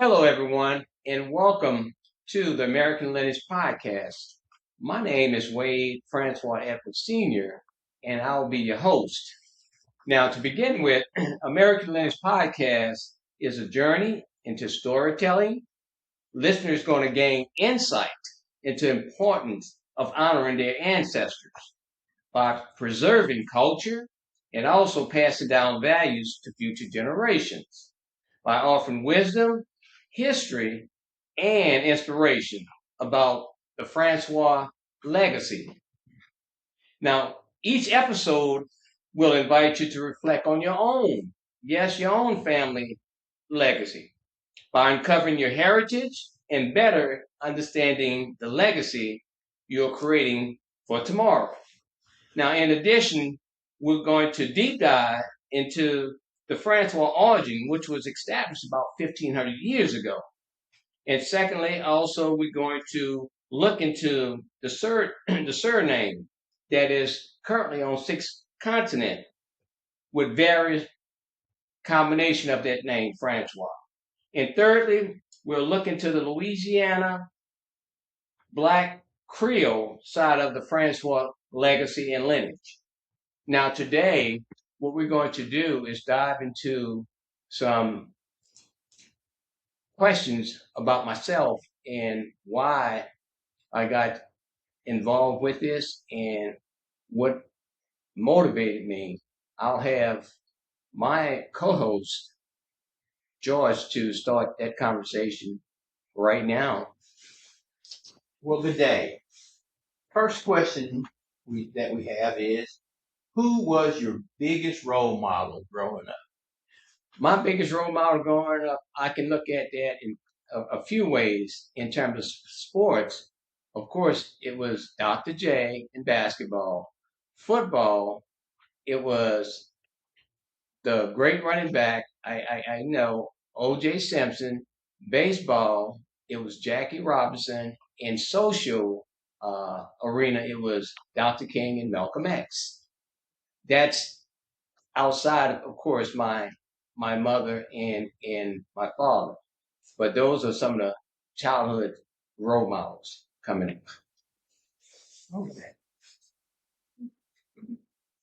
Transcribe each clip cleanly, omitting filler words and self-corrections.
Hello, everyone, and welcome to the American Lineage Podcast. My name is Francois Edwards Sr., and I'll be your host. Now, to begin with, American Lineage Podcast is a journey into storytelling. Listeners going to gain insight into the importance of honoring their ancestors by preserving culture and also passing down values to future generations by offering wisdom, history, and inspiration about the Francois legacy. Now, each episode will invite you to reflect on your own, yes, your own family legacy by uncovering your heritage and better understanding the legacy you're creating for tomorrow. Now, in addition, we're going to deep dive into the Francois origin, which was established about 1,500 years ago. And secondly, also, we're going to look into the surname that is currently on 6 continents with various combination of that name, Francois. And thirdly, we'll look into the Louisiana Black Creole side of the Francois legacy and lineage. Now, today, what we're going to do is dive into some questions about myself and why I got involved with this and what motivated me. I'll have my co-host, George, to start that conversation right now. Well, good day. First question that we have is, who was your biggest role model growing up? My biggest role model growing up, I can look at that in a few ways in terms of sports. Of course, it was Dr. J in basketball. Football, it was the great running back, I know, O.J. Simpson. Baseball, it was Jackie Robinson. In social arena, it was Dr. King and Malcolm X. That's outside of course, my mother and my father. But those are some of the childhood role models coming in. Okay.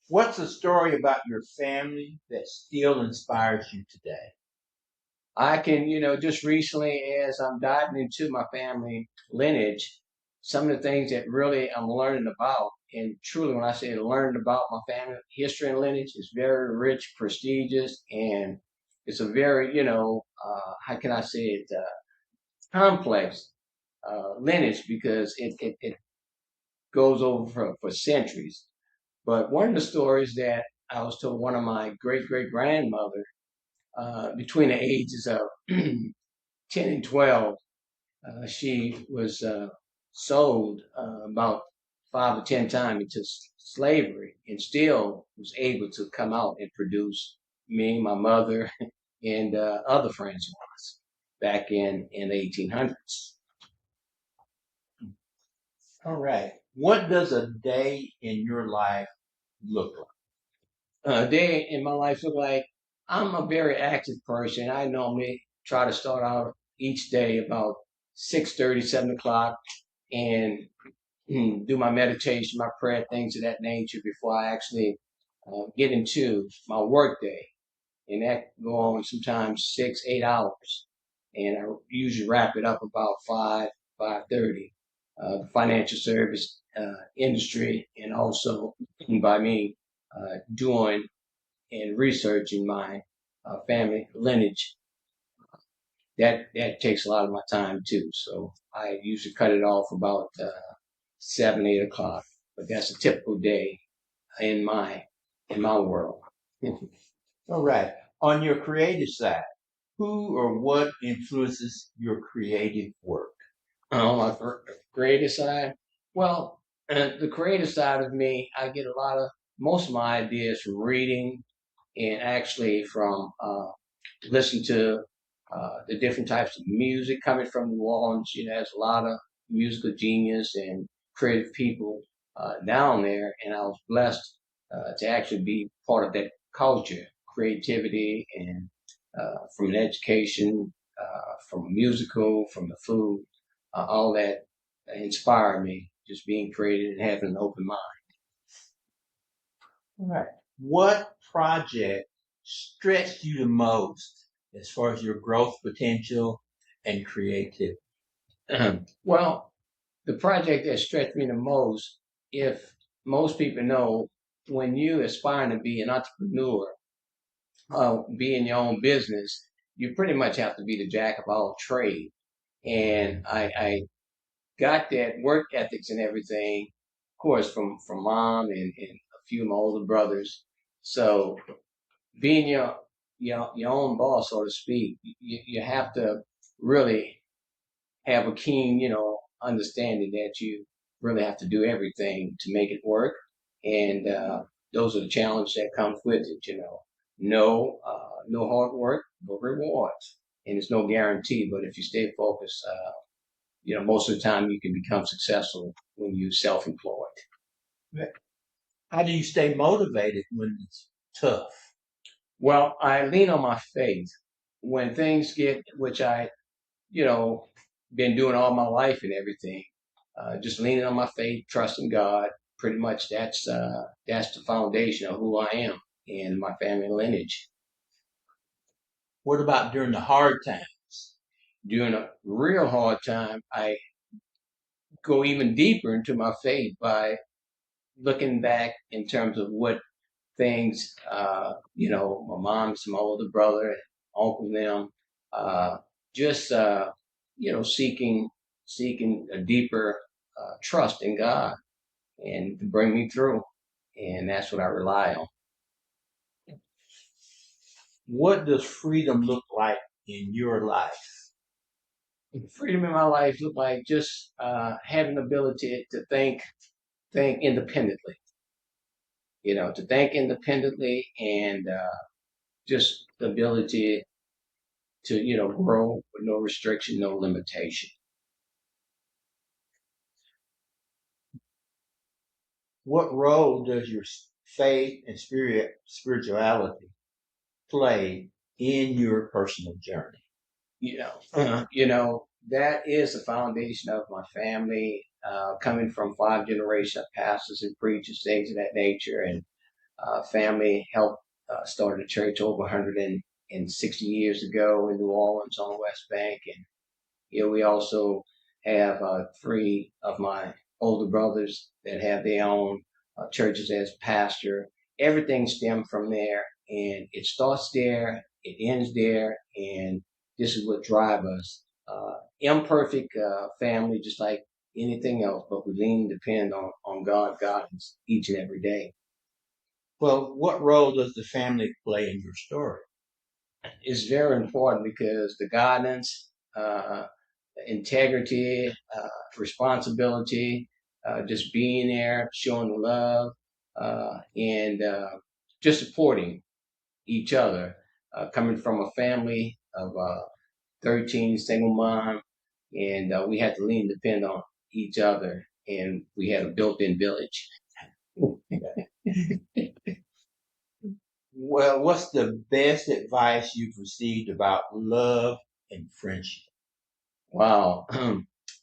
What's a story about your family that still inspires you today? I can, just recently as I'm diving into my family lineage, some of the things that really I'm learning about, and truly when I say learning about my family history and lineage, is very rich, prestigious, and it's a very, how can I say it, complex lineage because it goes over for centuries. But one of the stories that I was told one of my great great grandmother between the ages of 10 and 12, she was sold about 5 or 10 times into slavery and still was able to come out and produce me, my mother, and other friends of ours back in the 1800s. All right. What does a day in your life look like? A day in my life look like I'm a very active person. I normally try to start out each day about 6:30, 7 o'clock, and do my meditation, my prayer, things of that nature before I actually get into my work day. And that go on sometimes 6, 8 hours. And I usually wrap it up about 5:30. The financial service industry, and also by me doing and researching my family lineage. That takes a lot of my time too. So I usually cut it off about 7, 8 o'clock. But that's a typical day in my world. All right. On your creative side, who or what influences your creative work? My creative side. Well, the creative side of me, I get most of my ideas from reading and actually from listening to the different types of music coming from New Orleans. There's a lot of musical genius and creative people down there, and I was blessed to actually be part of that culture, creativity, and from an education, from a musical, from the food, all that inspired me, just being creative and having an open mind. All right. What project stretched you the most as far as your growth potential and creativity? Well, the project that stretched me the most, if most people know, when you aspire to be an entrepreneur, be in your own business, you pretty much have to be the jack of all trades. And I got that work ethics and everything, of course, from mom and a few of my older brothers. So being your own boss, so to speak, you have to really have a keen, understanding that you really have to do everything to make it work. And those are the challenges that comes with it. No hard work, no rewards, and it's no guarantee. But if you stay focused, most of the time you can become successful when you're self-employed. How do you stay motivated when it's tough? Well, I lean on my faith when things get, which I, been doing all my life and everything. Just leaning on my faith, trusting God. Pretty much that's the foundation of who I am and my family lineage. What about during the hard times? During a real hard time, I go even deeper into my faith by looking back in terms of what things, my mom, my older brother, and uncle them, just, seeking a deeper trust in God and to bring me through. And that's what I rely on. What does freedom look like in your life? Freedom in my life look like just having the ability to think independently. To think independently and just the ability to grow with no restriction, no limitation. What role does your faith and spirituality play in your personal journey? That is the foundation of my family, coming from 5 generations of pastors and preachers, things of that nature, and family helped start a church over 160 years ago in New Orleans on the West Bank, and here we also have 3 of my older brothers that have their own churches as pastor. Everything stemmed from there, and it starts there, it ends there, and this is what drives us. Imperfect family, just like anything else, but we lean and depend on God guidance each and every day. Well, what role does the family play in your story? It's very important because the guidance, integrity, responsibility, just being there, showing the love, and just supporting each other. Coming from a family of 13 single mom, and we had to lean and depend on each other, and we had a built-in village. Well, what's the best advice you've received about love and friendship? Wow,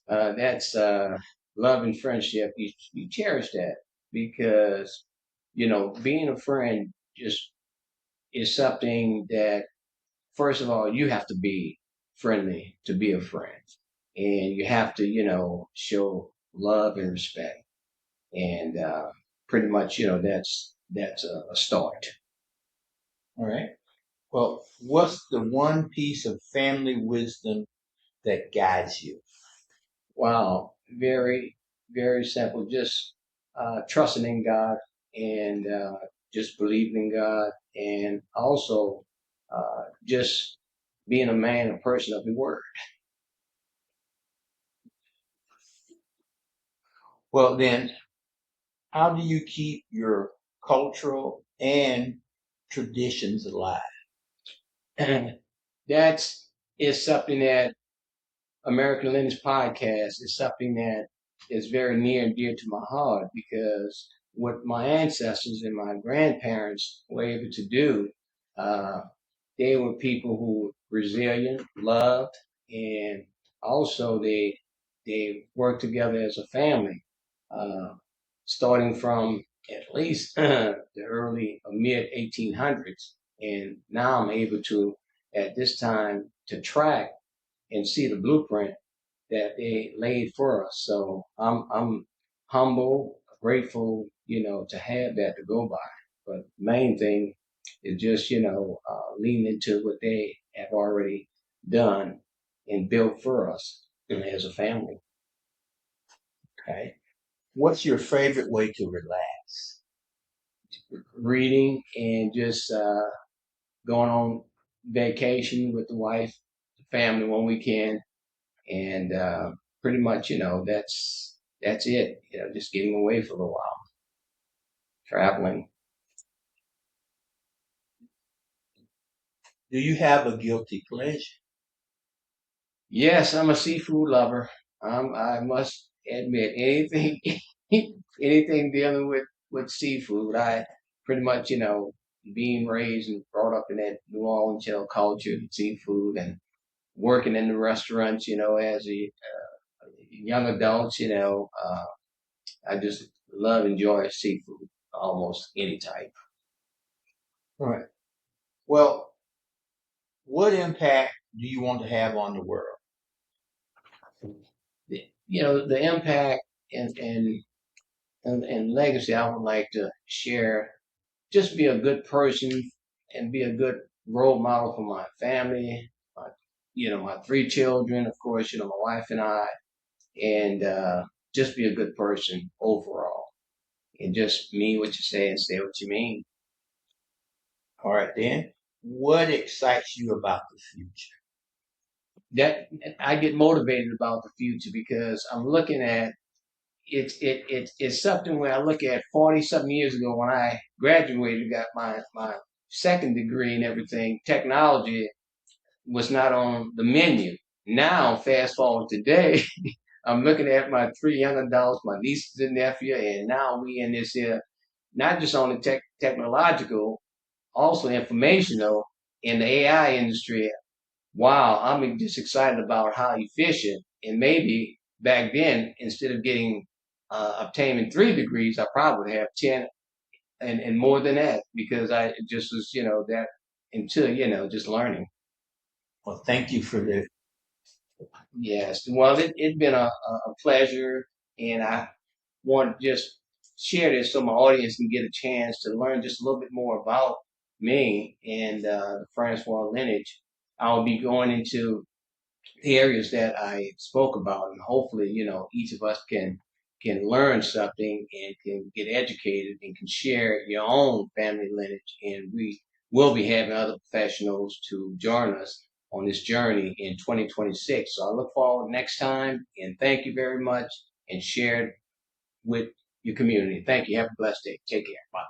that's love and friendship. You cherish that because being a friend just is something that, first of all, you have to be friendly to be a friend, and you have to show love and respect, and pretty much that's a start. All right. Well, what's the one piece of family wisdom that guides you? Wow, very, very simple. Just trusting in God and just believing in God, and also just being a man, a person of the word. Well, then, how do you keep your cultural and traditions alive? And that's is something that American Lineage Podcast is something that is very near and dear to my heart because what my ancestors and my grandparents were able to do, uh, they were people who were resilient, loved, and also they work together as a family, starting from at least the early or mid 1800s. And now I'm able to, at this time, to track and see the blueprint that they laid for us. So I'm humble, grateful, to have that to go by. But main thing is just, lean into what they have already done and built for us as a family. Okay. What's your favorite way to relax? Reading and just going on vacation with the wife, the family when we can, and pretty much, that's it. Just getting away for a little while, traveling. Do you have a guilty pleasure? Yes, I'm a seafood lover. I must admit, anything, anything dealing with seafood, I pretty much, being raised and brought up in that New Orleans, culture, seafood, and working in the restaurants, as a young adult, I just love enjoy seafood, almost any type. All right. Well, what impact do you want to have on the world? The impact and legacy I would like to share. Just be a good person and be a good role model for my family, my, my three children, of course, my wife and I, and just be a good person overall. And just mean what you say and say what you mean. All right, then. What excites you about the future? That I get motivated about the future because I'm looking at it's something where I look at 40 something years ago when I graduated, got my second degree and everything. Technology was not on the menu. Now, fast forward today, I'm looking at my three young adults, my nieces and nephew, and now we in this here, not just on the technological, also informational in the AI industry. Wow, I'm just excited about how efficient and maybe back then, instead of getting obtaining 3 degrees, I probably have 10 and more than that because I just was, that until, just learning. Well, thank you for the. Yes. Well, it's been a pleasure, and I want to just share this so my audience can get a chance to learn just a little bit more about me and the Francois lineage. I'll be going into the areas that I spoke about, and hopefully, each of us can learn something and can get educated and can share your own family lineage. And we will be having other professionals to join us on this journey in 2026. So I look forward next time, and thank you very much, and share it with your community. Thank you. Have a blessed day. Take care. Bye.